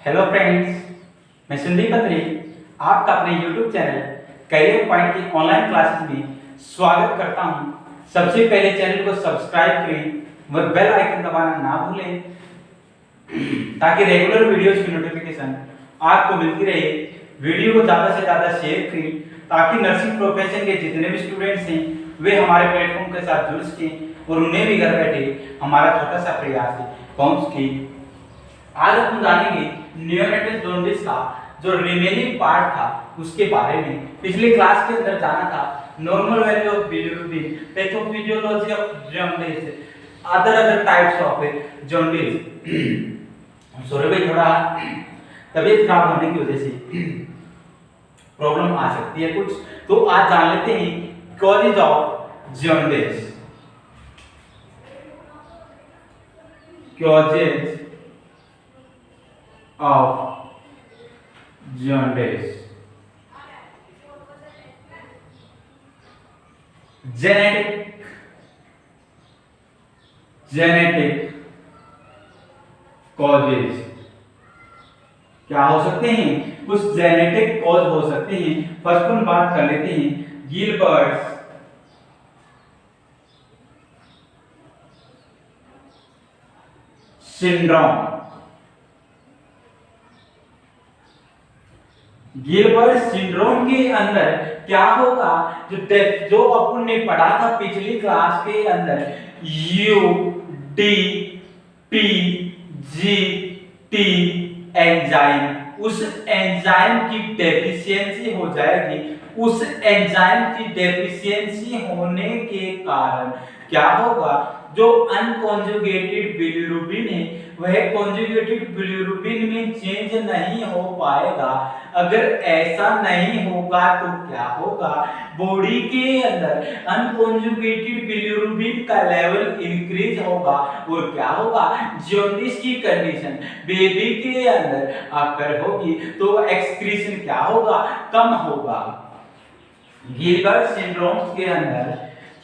Hello friends, मैं संदीप अत्री आपका अपने YouTube चैनल करियर पॉइंट की ऑनलाइन क्लासेस में स्वागत करता हूं। सबसे पहले चैनल को सब्सक्राइब करें और बेल आइकन दबाना ना भूलें ताकि रेगुलर वीडियोस की नोटिफिकेशन आपको मिलती रहे। वीडियो को ज़्यादा से ज़्यादा शेयर करें ताकि नर्सिंग प्रोफेशन के जितने भी स्टूडेंट्स हैं वे हमारे प्लेटफॉर्म के साथ जुड़ सकें और उन्हें भी घर बैठे हमारा छोटा सा प्रयास पहुँच सके। आज हम जानेंगे नियोनेटल जॉन्डिस का जो रिमेनिंग पार्ट था उसके बारे में। पिछले क्लास के अंदर जाना था normal value of bilirubin, pathophysiology of jaundice, other types of jaundice. Sorry भाई, थोड़ा तबीयत खराब होने की वजह से प्रॉब्लम आ सकती है कुछ, तो आज जान लेते हैं causes of jaundice. Causes of jaundice. Genetic causes क्या हो सकते हैं? कुछ जेनेटिक कॉज हो सकते हैं। फर्स्ट वन बात कर लेते हैं गिलबर्ट्स सिंड्रोम। गिलबर्ट सिंड्रोम के अंदर क्या होगा, जो अपन ने पढ़ा था पिछली क्लास के अंदर, U D P G T enzyme, उस एंजाइम की डेफिशिएंसी हो जाएगी। उस एंजाइम की डेफिशिएंसी होने के कारण क्या होगा, जो अनकॉन्जुगेटेड बिलिरुबिन है वह कॉन्जुगेटेड बिलिरुबिन में चेंज नहीं हो पाएगा। अगर ऐसा नहीं होगा तो क्या होगा, बॉडी के अंदर अनकॉन्जुगेटेड बिलिरुबिन का लेवल इंक्रीज होगा और क्या होगा, जॉन्डिस की कंडीशन बेबी के अंदर आकर होगी तो एक्सक्रीशन क्या होगा, कम होगा। गिलबर्ट सिंड्रोम के अंदर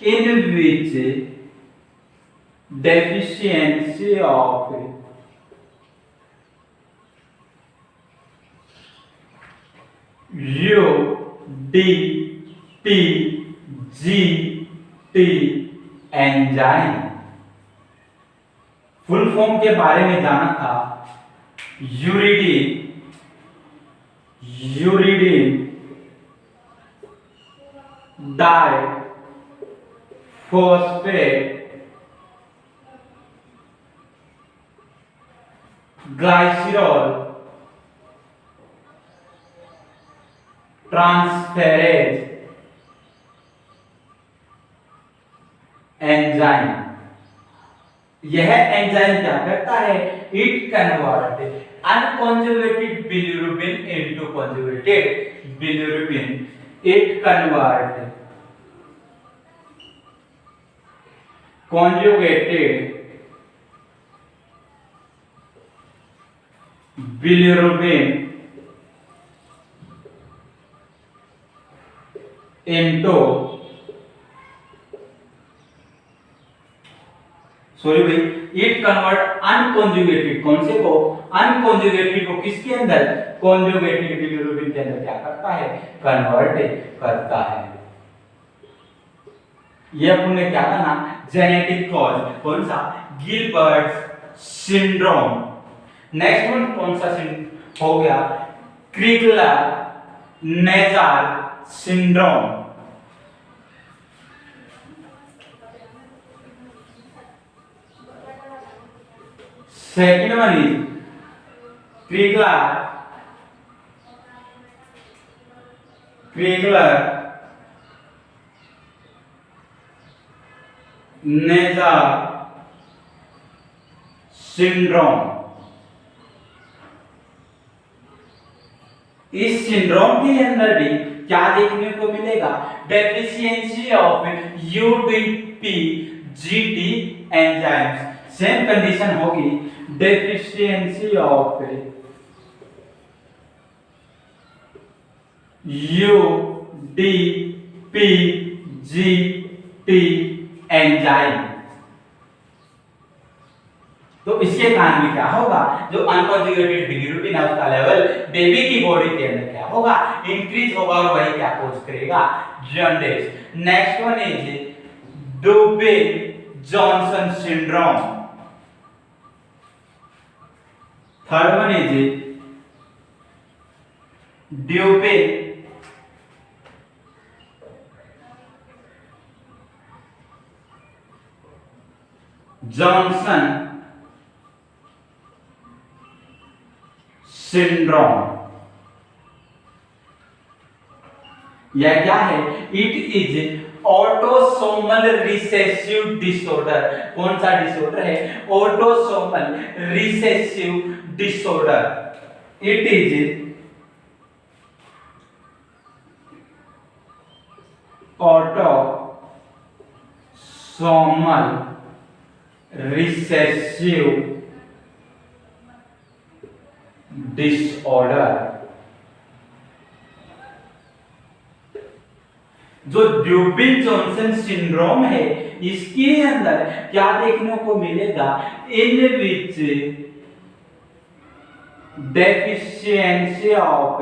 in which deficiency of U D P G T enzyme. Full form के बारे में जाना था uridine di phosphate glycerol transferase enzyme. यह एंजाइम क्या करता है, it convert unconjugated bilirubin into conjugated bilirubin. It convert conjugated bilirubin into, sorry भाई, इट कन्वर्ट अनकॉन्जुगेटेड, कौन से को, अनकॉन्जुगेटेड को किसके अंदर, कॉन्जुगेटेड बिलिरुबिन के अंदर क्या करता है, कन्वर्ट करता है। ये अपन ने क्या था ना, जेनेटिक कॉज, कौन सा, गिलबर्ट सिंड्रोम। नेक्स्ट वन कौन सा हो गया, Crigler Najjar syndrome. Second one is Crigler Najjar syndrome. इस सिंड्रोम के अंदर भी क्या देखने को मिलेगा, deficiency of UDP GT enzymes. Same condition होगी, deficiency of UDP GT enzyme. तो इसके कारण में क्या होगा, जो अनकॉन्जुगेटेड बिलिरुबिन है उसका लेवल बेबी की बॉडी के अंदर क्या होगा, इंक्रीज होगा और वही क्या कॉज करेगा, jaundice. Next one is Dubin Johnson syndrome. Third one is Dubin Johnson syndrome. यह क्या है, it is autosomal recessive disorder. कौन सा डिसऑर्डर है, autosomal recessive disorder. It is autosomal recessive disorder. जो ड्यूबिन जॉनसन सिंड्रोम है इसके अंदर क्या देखने को मिलेगा, in which deficiency of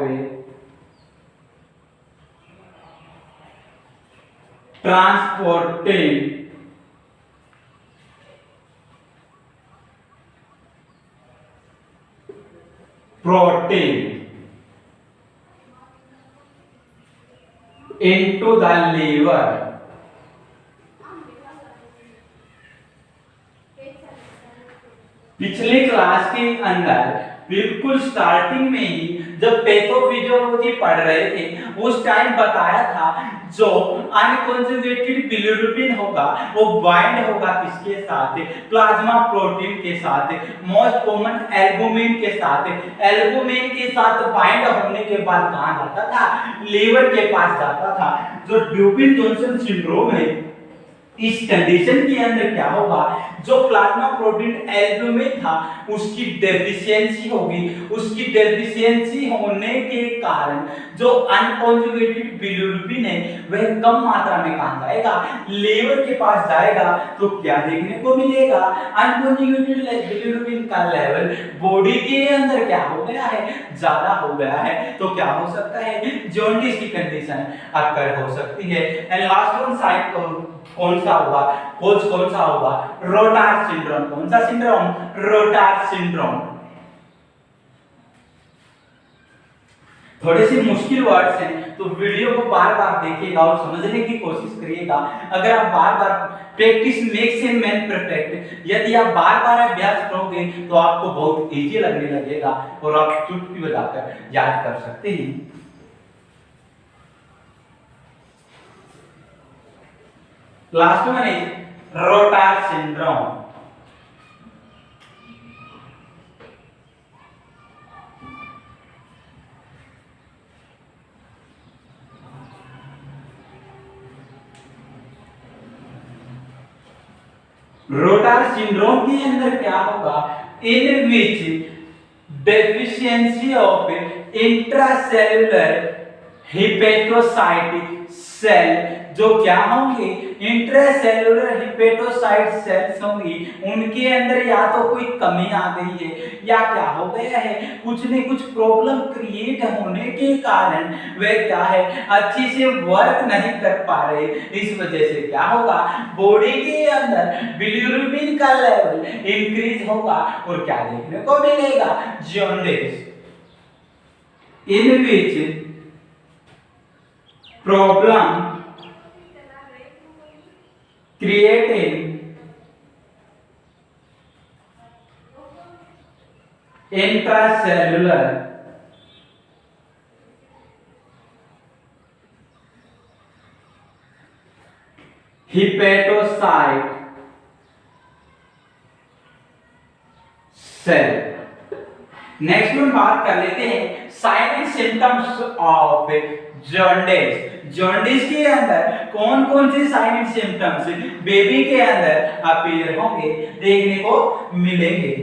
transporting protein into the liver। पिछले क्लास के अंदर बिल्कुल स्टार्टिंग में ही जब पैथोफिजियोलॉजी पढ़ रहे थे उस टाइम बताया था जो अनकॉन्जुगेटेड बिलिरुबिन होगा वो बाइंड होगा किसके साथ, प्लाज्मा प्रोटीन के साथ, मोस्ट कॉमन एल्बुमिन के साथ। एल्बुमिन के साथ बाइंड होने के बाद कहां जाता था, लीवर के पास जाता था। जो ड्यूबिन जॉनसन सिंड्रोम है इस कंडीशन के अंदर क्या होगा, जो प्लाज्मा प्रोटीन एल्बुमिन था उसकी डेफिशिएंसी होगी। उसकी डेफिशिएंसी होने के कारण जो अनकॉन्जुगेटेड बिलिरुबिन है वह कम मात्रा में कहां जाएगा, लीवर के पास जाएगा। तो क्या देखने को मिलेगा, अनकॉन्जुगेटेड बिलिरुबिन का लेवल बॉडी के अंदर क्या हो गया है, ज्यादा हो गया है। तो क्या हो सकता है, जॉन्डिस की कंडीशन अक्कर हो सकती है। एंड लास्ट वन साइड कौन सा होगा, कोच कौन सा होगा, रोटार सिंड्रोम। कौन सा सिंड्रोम, रोटार सिंड्रोम। थोड़े से मुश्किल वर्ड्स हैं तो वीडियो को बार बार देखिएगा और समझने की कोशिश करिएगा। अगर आप बार बार practice makes a man perfect, यदि आप बार बार अभ्यास करोगे तो आपको बहुत इजी लगने लगेगा और आप चुटकी बजाकर याद कर सकते हैं। Last one is Rotor syndrome. Rotor syndrome के अंदर क्या होगा, in which deficiency of intracellular hepatocyte cell, जो क्या होंगे, इंट्रासेलुलर हिपेटोसाइट सेल्स होंगी, उनके अंदर या तो कोई कमी आ गई है या क्या हो गया है, कुछ न कुछ प्रॉब्लम क्रिएट होने के कारण वे क्या है, अच्छी से वर्क नहीं कर पा रहे। इस वजह से क्या होगा, बॉडी के अंदर बिलिरुबिन का लेवल इंक्रीज होगा और क्या देखने को मिलेगा, jaundice. In which problem creating intracellular hepatocyte cell। Next में बात कर लेते हैं sign and symptoms of jaundice. Jaundice के अंदर कौन कौन से साइन एंड सिम्टम्स बेबी के अंदर अपीयर होंगे, देखने को मिलेंगे।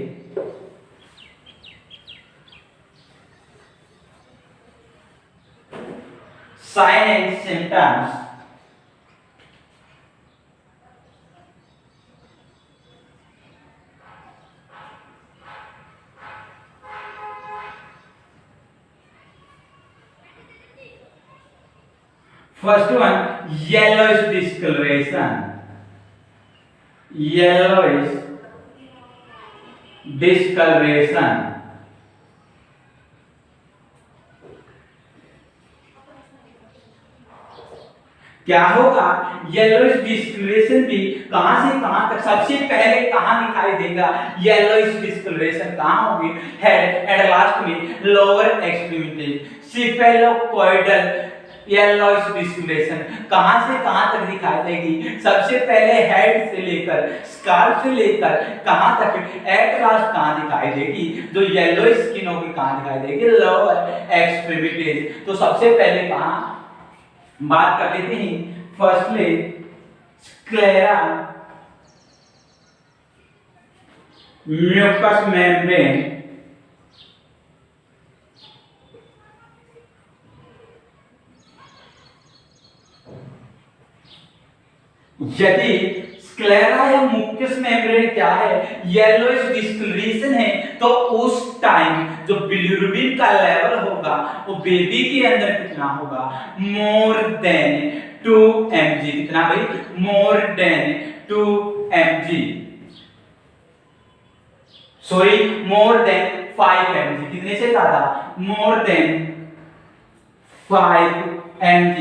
Sign and symptoms, first one yellowish discoloration, yellowish discoloration. क्या होगा, येलोइश डिस्कलरेशन भी कहां से कहां तक, सबसे पहले कहां दिखाई देगा, येलोइश डिस्कलरेशन कहां होगी, हेड एंड लास्ट में लोअर एक्सट्रीमिटी, सिफेलोकॉइडल येलोइश डिस्कलरेशन कहां से कहां तक दिखाई देगी, सबसे पहले हेड से लेकर स्काल्प से लेकर कहां तक, एट लास्ट कहां दिखाई देगी, जो येलोइश स्किन होगी कहां दिखाई देगी, लोअर एक्सट्रीमिटीज। तो सबसे पहले कहां बात कर लेते हैं, फर्स्टली स्क्लेरा म्यूकस मेम्ब्रेन, यदि स्क्लेरा या म्यूकस मेम्ब्रेन क्या है, येलोइश डिस्कलरेशन है, तो उस टाइम जो बिलिरुबिन का लेवल होगा वो बेबी के अंदर कितना होगा, मोर देन 2 mg। कितना भाई, more than 2 mg, sorry more than 5 mg। कितने से ज्यादा, मोर देन 5 mg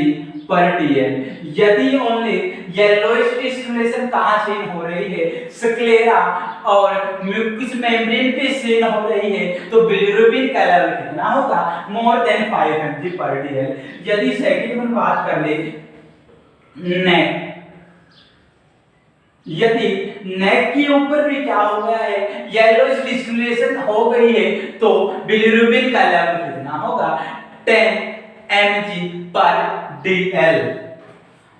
पर dl। यदि ओनली येलोइश डिस्कलरेशन कहां से हो रही है, स्क्लेरा और म्यूकस मेम्ब्रेन पे से हो रही है, तो बिलिरुबिन का लेवल कितना होगा, मोर देन 5 mg पर dl। यदि सेकंड में बात कर ले नेक, यदि नेक के ऊपर भी क्या हो गया है, येलोइश डिस्कलरेशन हो गई है, तो बिलिरुबिन का लेवल कितना होगा, 10 mg पर dl,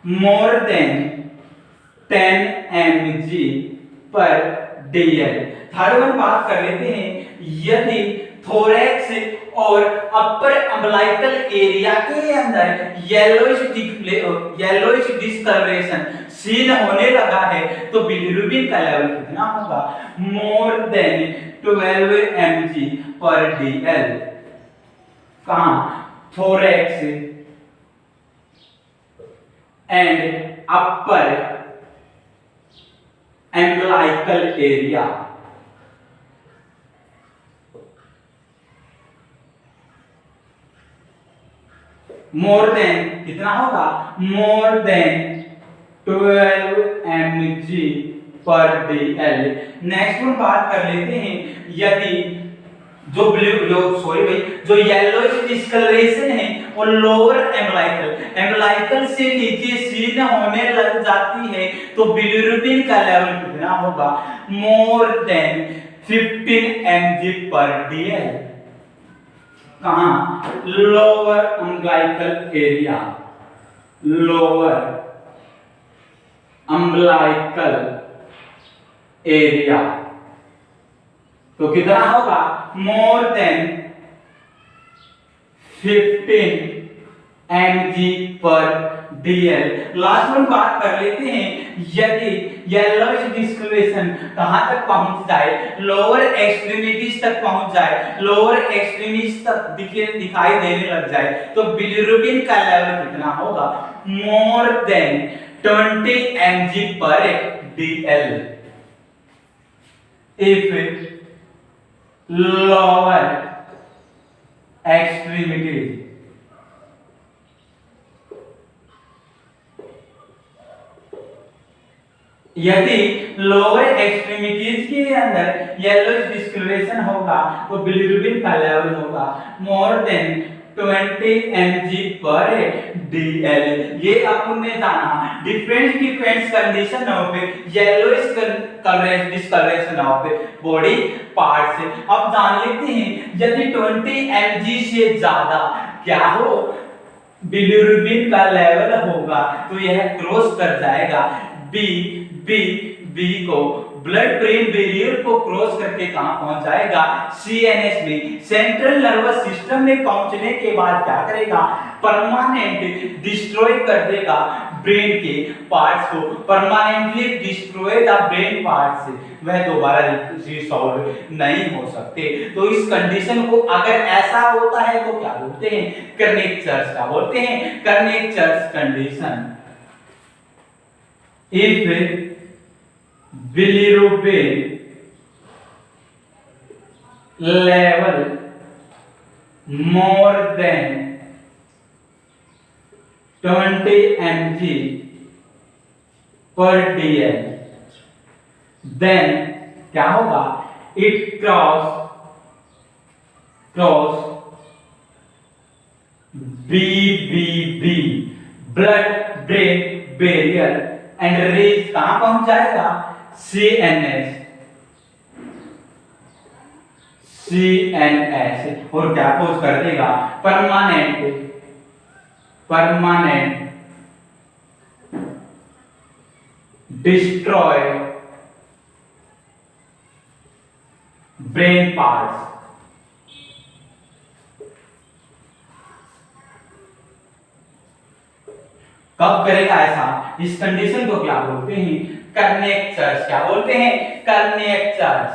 मोर देन 10 mg पर dl। थर्ड वन बात कर लेते हैं, यदि थोरैक्स और अपर अम्बिलिकल एरिया के अंदर येलोइश डिस्कलरेशन सीन होने लगा है, तो बिलिरुबिन का लेवल कितना होगा, मोर देन 12 mg पर dl। कहां, thorax and upper umbilical area. More than कितना होगा, मोर देन 12 mg पर dl। नेक्स्ट वन बात कर लेते हैं, यदि जो येलोइश डिस्कलरेशन है वो लोअर एम्बिलिकल से नीचे सीन होने लग जाती है, तो बिलिरुबिन का लेवल कितना होगा, मोर देन 15 mg पर dl। कहां, lower umbilical area, lower umbilical area, तो कितना होगा, मोर देन 15 mg पर dl। लास्ट वन बात कर लेते हैं, यदि येलोइश डिस्कलरेशन कहां तक पहुंच जाए, लोअर एक्सट्रीमिटीज तक पहुंच जाए, लोअर एक्सट्रीमिटीज तक दिखाई देने लग जाए, तो बिलिरुबिन का लेवल कितना होगा, मोर देन 20 mg पर dl। इफ lower extremities, यदि लोअर एक्सट्रीमिटीज के अंदर येलोइश डिस्कलरेशन होगा तो बिलिरुबिन का लेवल होगा मोर देन 20 mg पर dl। ये अपन ने जाना different condition of yellowish discoloration of body part से। अब जान लेते हैं, यदि 20 mg से ज्यादा क्या हो, बिलिरुबिन का लेवल होगा, तो यह क्रॉस कर जाएगा बी को ब्लड ब्रेन बैरियर को क्रॉस करके कहां पहुंच जाएगा, सीएनएस में। सेंट्रल नर्वस सिस्टम में पहुंचने के बाद क्या करेगा, परमानेंट डिस्ट्रॉय कर देगा ब्रेन के पार्ट्स को, permanently destroy the brain parts, वह दोबारा रिसॉल्व नहीं हो सकते। तो इस कंडीशन को अगर ऐसा होता है तो क्या बोलते हैं, कर्नेक्चर्स का बोलते हैं, kernicterus condition. If bilirubin level more than 20 mg per dl, then क्या होगा, it cross BBB blood brain barrier and reach कहां पहुंच जाएगा, CNS और क्या कोज कर देगा, परमानेंट डिस्ट्रॉय ब्रेन पार्ट्स। कब करेगा ऐसा, इस कंडीशन को क्या बोलते हैं, कर्नेक्चर्स। क्या बोलते हैं, कर्नेक्चर्स।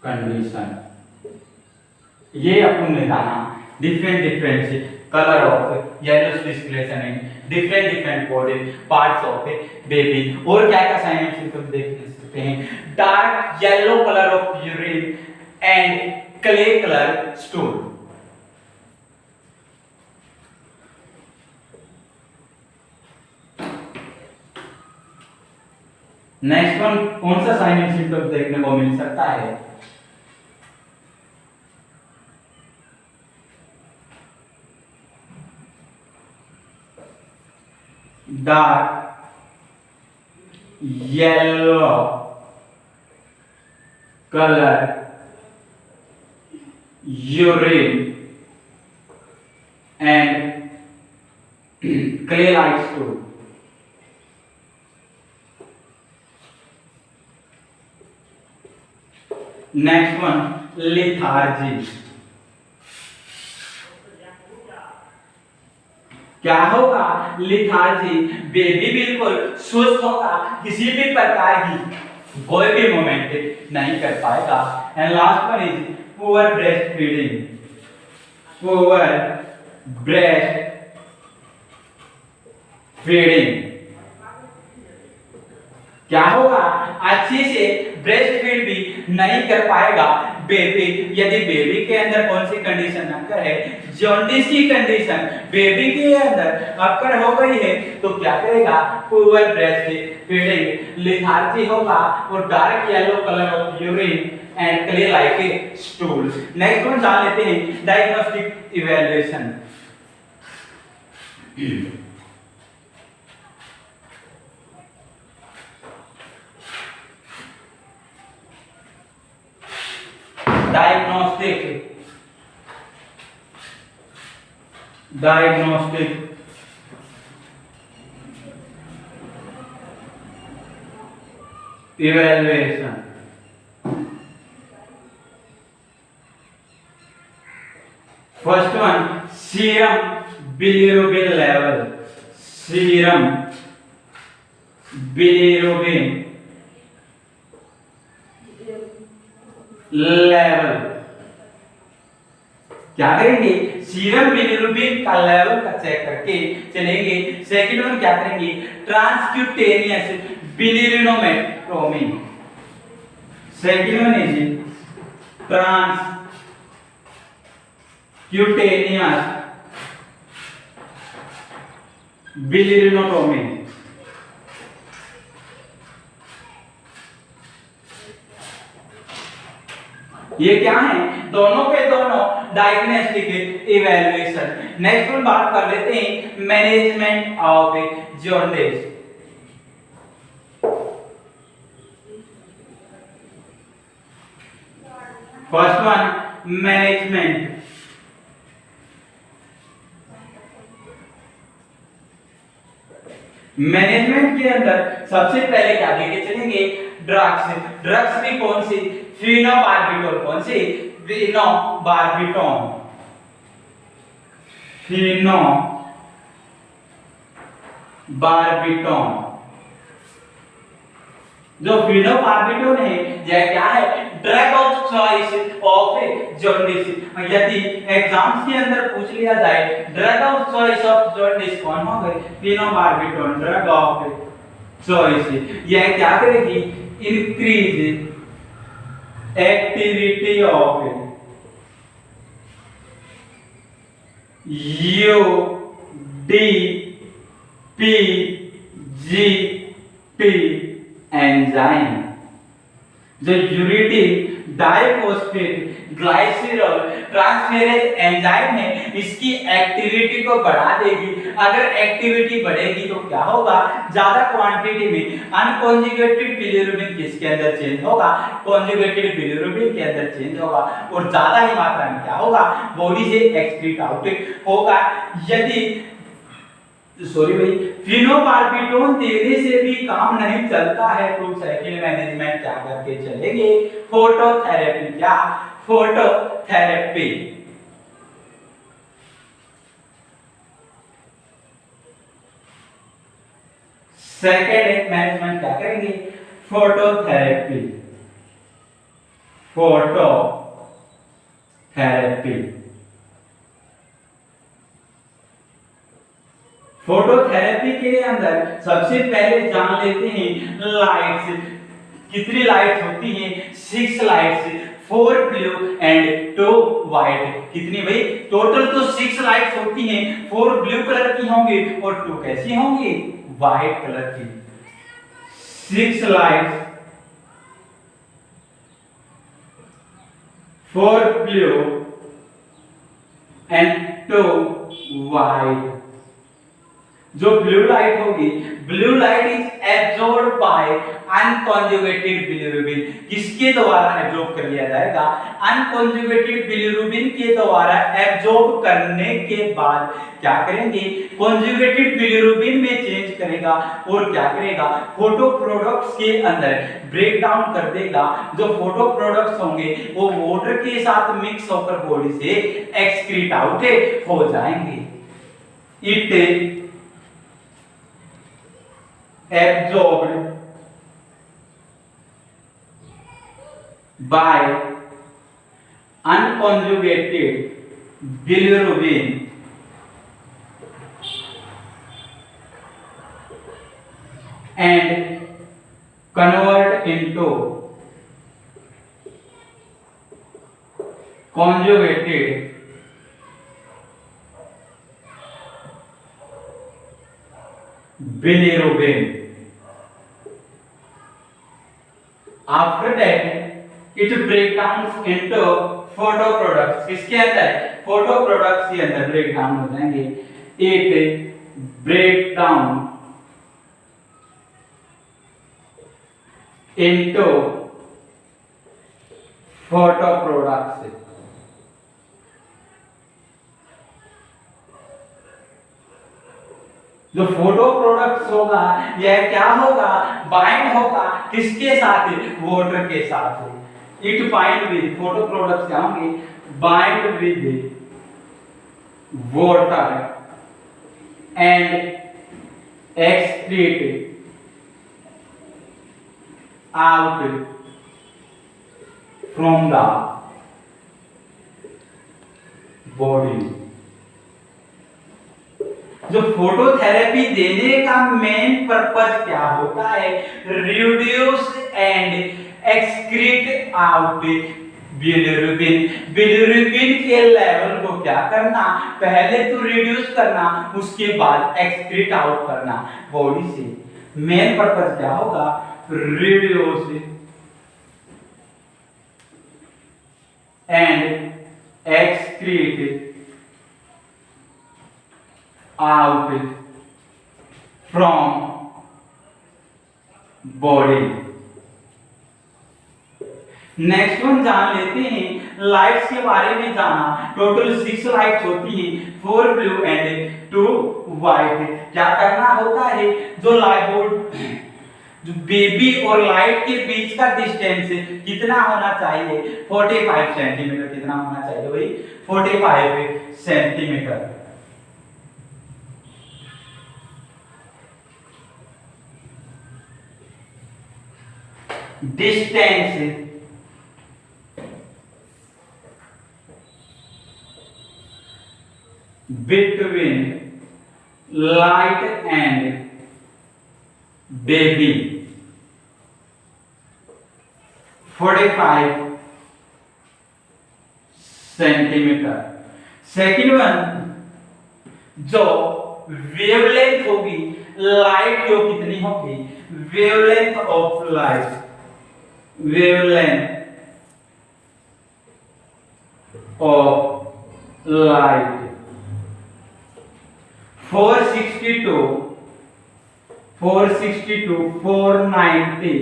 कंडीशन ये अपन ने जाना, different colour of yellow discolouration in different body parts of baby. और क्या क्या साइन एंड सिम्टम्स देख सकते हैं, dark yellow colour of urine and clay colour stool. Next one कौन सा साइन एंड सिम्टम्स देखने को मिल सकता है, dark yellow colour urine and clay like stool। Next one lethargy. क्या होगा, लेथार्जी, बेबी बिल्कुल सुस्त होगा, किसी भी प्रकार की कोई भी मूवमेंट नहीं कर पाएगा। And last one is poor breast feeding, poor breast feeding. क्या होगा, अच्छे से ब्रेस्ट फीड भी नहीं कर पाएगा बेबी। यदि बेबी के अंदर कौन सी कंडीशन अक्कर है, जॉन्डिस की कंडीशन बेबी के अंदर अक्कर हो गई है, तो क्या करेगा, पुअर ब्रेस्ट फीडिंग, लेथार्जी होगा और dark yellow colour of urine and clay like stool. Next one जान लेते हैं, diagnostic evaluation. Diagnostic evaluation. First one, serum bilirubin level, serum bilirubin level. क्या करेंगे, सीरम बिलिरुबिन का लेवल का चेक करके चलेंगे। सेकंड वन क्या करेंगे, transcutaneous bilirubinometry. Second one is transcutaneous bilirubinometry. ये क्या है, दोनों के दोनों डायग्नोस्टिक इवैल्यूएशन। नेक्स्ट वन बात कर लेते हैं, management of jaundice. First one, management management के अंदर सबसे पहले क्या देखे चलेंगे, ड्रग्स। ड्रग्स भी कौन सी, फिनोबार्बिटोल। कौन सी, फिनोबार्बिटोल। फिनोबार्बिटोल। जो फिनोबार्बिटोल है यह क्या है, drug of choice of jaundice. यदि एग्जाम्स के अंदर पूछ लिया जाए drug of choice of jaundice कौन हो गए, फिनोबार्बिटोल ड्रग ऑफ चॉइस। यह क्या करेगी, increase activity of UDPGP enzyme. जो uridine diphosphate glycerol transferase enzyme है, इसकी एक्टिविटी को बढ़ा देगी। अगर एक्टिविटी बढ़ेगी तो क्या होगा, ज्यादा क्वांटिटी में अनकॉन्जुगेटेड बिलिरुबिन किसके अंदर चेंज होगा, कॉन्जुगेटेड बिलिरुबिन के अंदर चेंज होगा, और ज्यादा ही मात्रा में क्या होगा, बॉडी से एक्सक्रीट आउट होगा। यदि फिनोबार्बिटोल देने से भी काम नहीं चलता है तो सेकंड मैनेजमेंट क्या करके चलेंगे, फोटोथेरेपी। क्या, फोटोथेरेपी। सेकंड मैनेजमेंट क्या करेंगे, फोटोथेरेपी। फोटोथेरेपी। फोटोथेरेपी के अंदर सबसे पहले जान लेते हैं लाइट्स। कितनी लाइट्स होती हैं, 6 लाइट्स, 4 ब्लू एंड 2 व्हाइट। कितनी भाई, टोटल तो 6 लाइट्स होती हैं, 4 ब्लू कलर की होंगी और 2 कैसी होंगी, व्हाइट कलर की। 6 लाइट्स, 4 ब्लू एंड 2 व्हाइट। जो ब्लू लाइट होगी, blue light is absorb by unconjugated bilirubin. किसके द्वारा एब्जॉर्ब कर लिया जाएगा, अनकॉन्जुगेटेड बिलिरुबिन के द्वारा एब्जॉर्ब करने के बाद क्या करेंगे, कॉन्जुगेटेड बिलिरुबिन में चेंज करेगा और क्या करेगा, फोटो प्रोडक्ट्स के अंदर ब्रेक डाउन कर देगा। जो फोटो प्रोडक्ट्स होंगे वो वाटर के साथ मिक्स होकर बॉडी से एक्सक्रीट आउट हो जाएंगे। It absorbed by unconjugated bilirubin and convert into conjugated bilirubin. After that, it breaks down into photo products. इसके अंदर photo products के अंदर break down हो जाएंगे। It break down into photo products. जो फोटो प्रोडक्ट्स होगा यह क्या होगा, बाइंड होगा किसके साथ, वाटर के साथ। It bind with, photo products क्या होंगे, bind with water and excrete out from the body. जो फोटोथेरेपी देने का मेन पर्पज क्या होता है, reduce and excrete out bilirubin. Bilirubin के लेवल को क्या करना, पहले तो रिड्यूस करना, उसके बाद एक्सक्रीट आउट करना बॉडी से। मेन पर्पज क्या होगा, reduce and excrete out from body। Next one जान लेते हैं लाइट्स के बारे में जाना। टोटल 6 लाइट्स होती है, 4 ब्लू एंड 2 व्हाइट। क्या करना होता है, जो जो बेबी और लाइट के बीच का डिस्टेंस कितना होना चाहिए, 45 सेंटीमीटर। कितना होना चाहिए भाई, 45 centimetre. Distance between light and baby 45 centimetre. Second one, जो वेवलेंथ होगी लाइट की, कितनी होगी, wavelength of light, wavelength of light 490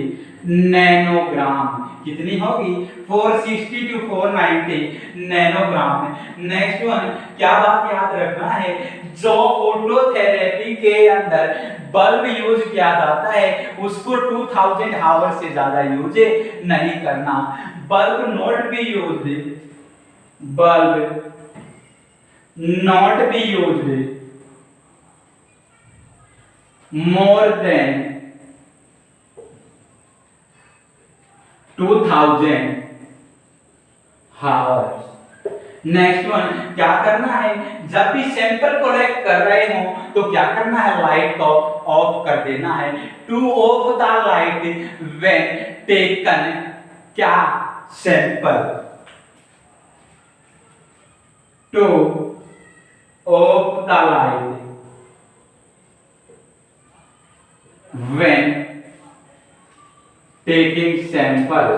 nanogram. कितनी होगी, 460 to 490 नैनोग्राम। नेक्स्ट वन, क्या बात याद रखना है, जो फोटोथेरेपी के अंदर बल्ब यूज किया जाता है उसको 2000 आवर से ज्यादा यूज नहीं करना। Bulb not be used, bulb not be used more than 2000 hours। Next one, क्या करना है, जब भी सैंपल कलेक्ट कर रहे हो तो क्या करना है, लाइट को ऑफ कर देना है। To off the light when taken, क्या, sample. To off the light when taking sample।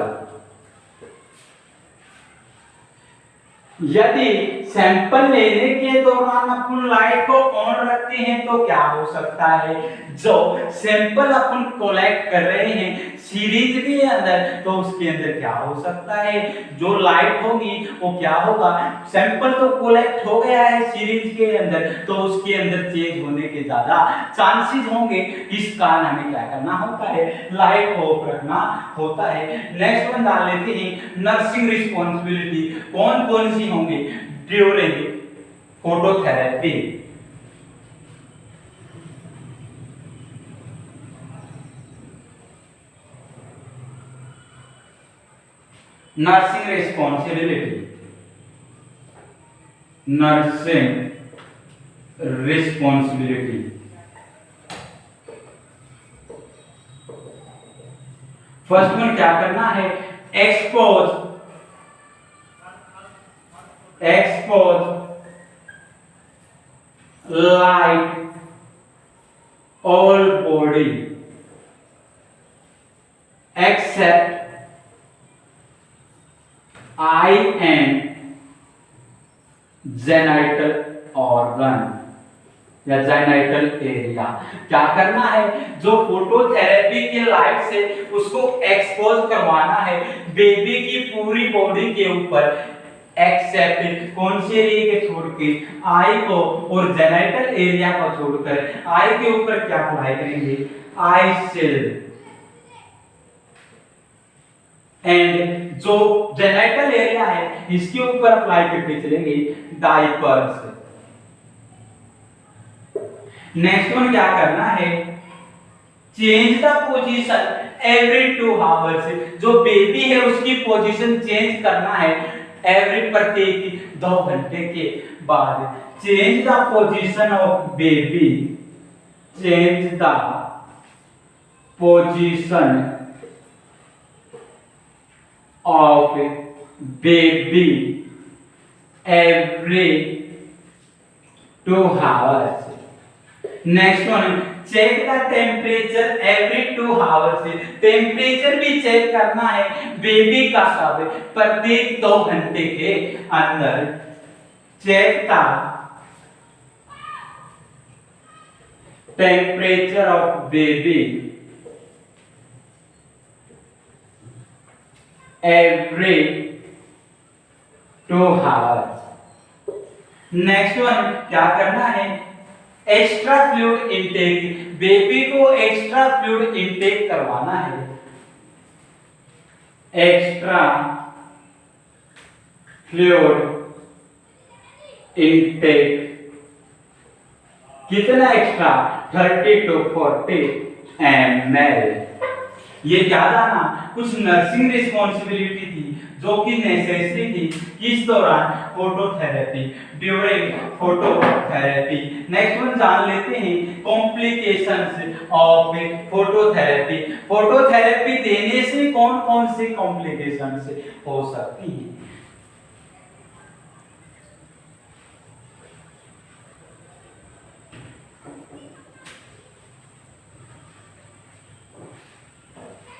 यदि सैंपल लेने के दौरान अपन लाइट को ऑन रखते हैं तो क्या हो सकता है, जो सैंपल अपन कलेक्ट कर रहे हैं सीरीज के अंदर तो उसके अंदर क्या हो सकता है, जो लाइट होगी वो क्या होगा, सैंपल तो कलेक्ट हो गया है सीरीज के अंदर तो उसके अंदर चेंज होने के ज्यादा चांसेस होंगे। इस कारण हमें क्या करना होता है, लाइट ऑफ रखना होता है। नेक्स्ट वन डाल लेते हैं, नर्सिंग रिस्पांसिबिलिटी कौन कौन सी होंगी during phototherapy. Nursing responsibility, nursing responsibility. First one क्या करना है, expose light all body except eye and genital organ या जेनाइटल एरिया। क्या करना है, जो फोटोथेरेपी के लाइट से उसको एक्सपोज करवाना है बेबी की पूरी बॉडी के ऊपर, एक्सेप्ट कौन से एरिया के छोड़ के, आई को और जेनाइटल एरिया को छोड़कर। आई के ऊपर क्या अप्लाई करेंगे, आई सेल, एंड जो जेनाइटल एरिया है इसके ऊपर अप्लाई करके चलेंगे डायपर्स। नेक्स्ट वन क्या करना है, change the position every 2 hours. जो बेबी है उसकी पोजीशन चेंज करना है एवरी, प्रत्येक 2 घंटे के बाद। Change the position of baby, change the position of baby every 2 hours. Next one, check the temperature every 2 hours. Temperature भी चेक करना है बेबी का सब प्रत्येक 2 घंटे के अंदर। Check the temperature of baby every 2 hours। Next one क्या करना है, एक्स्ट्रा फ्लूइड इनटेक, बेबी को एक्स्ट्रा फ्लूइड इनटेक करवाना है, एक्स्ट्रा फ्लूइड इनटेक, कितना एक्स्ट्रा, 30 to 40 ml। ये ज्यादा ना कुछ नर्सिंग रिस्पॉन्सिबिलिटी थी जो कि नेसेसरी थी किस दौरान, phototherapy, during phototherapy. Next one जान लेते हैं कॉम्प्लिकेशंस ऑफ फोटोथेरेपी। फोटोथेरेपी देने से कौन कौन से कॉम्प्लिकेशंस हो सकती हैं।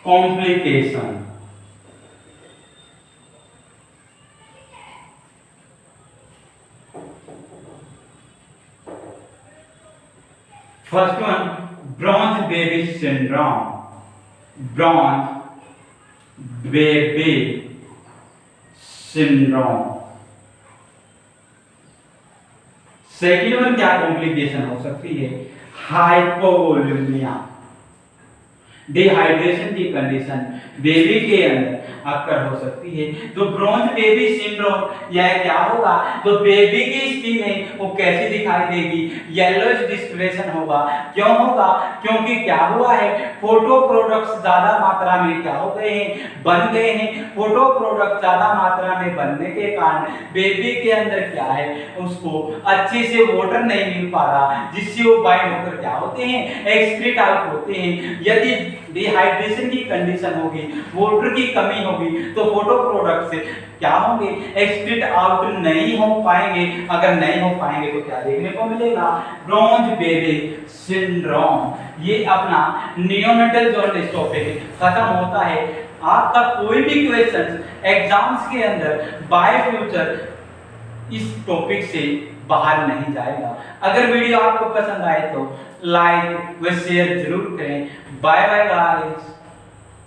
Complication, first one bronze baby syndrome, bronze baby syndrome. Second one क्या कॉम्प्लिकेशन हो सकती है, हाइपोवोलेमिया, डिहाइड्रेशन की कंडीशन बेबी के अंदर अक्कर हो सकती है। जो ब्रॉन्ज बेबी सिंड्रोम, यह क्या होगा, जो बेबी की स्किन है वो कैसी दिखाई देगी, येलोइश डिस्कलरेशन होगा। क्यों होगा, क्योंकि क्या हुआ है, फोटो प्रोडक्ट्स ज्यादा मात्रा में क्या हो गए हैं, बन गए हैं। फोटो प्रोडक्ट ज्यादा मात्रा में बनने के कारण बेबी के अंदर क्या है, उसको अच्छे से वाटर नहीं मिल पा रहा, जिससे वो बाइंड होकर क्या होते हैं, एक्सक्रीट आउट होते हैं। यदि डिहाइड्रेशन की कंडीशन होगी, वाटर की कमी होगी, तो फोटो प्रोडक्ट से क्या होंगे, एक्सक्रीट आउट नहीं हो पाएंगे। अगर नहीं हो पाएंगे तो क्या देखने को मिलेगा, ब्रॉन्ज बेबी सिंड्रोम। ये अपना नियोनेटल जॉन्डिस टॉपिक खत्म होता है। आपका कोई भी क्वेश्चन एग्जाम्स के अंदर बाय फ्यूचर इस टॉपिक से बाहर नहीं जाएगा। अगर वीडियो आपको पसंद आए तो लाइक व शेयर जरूर करें। Bye bye guys.